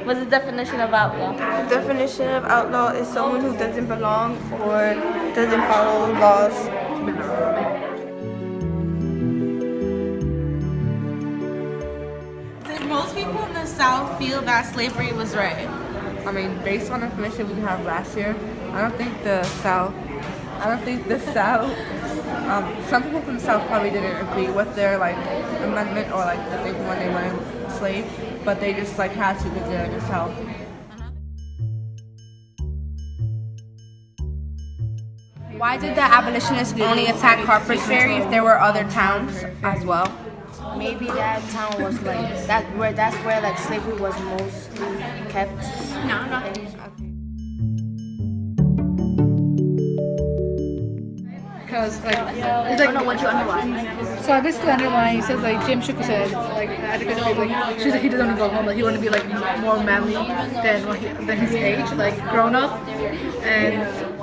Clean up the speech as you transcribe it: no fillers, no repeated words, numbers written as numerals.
What's the definition of outlaw? The definition of outlaw is someone who doesn't belong or doesn't follow laws. Did most people in the South feel that slavery was right? I mean, based on information we have last year, I don't think the South, some people from the South probably didn't agree with their like amendment or like the thing when they went enslaved, but they just like had to because they're in the South. Why did the abolitionists only attack Harper's Ferry if there were other towns as well? Maybe that town was like that's where like slavery was mostly kept. No, nothing. Because like, it's like, What you underline? so I basically underlined, he says like Jim shook his head, like she said he doesn't want to go home, like he want to be like more manly than his age, like grown up, and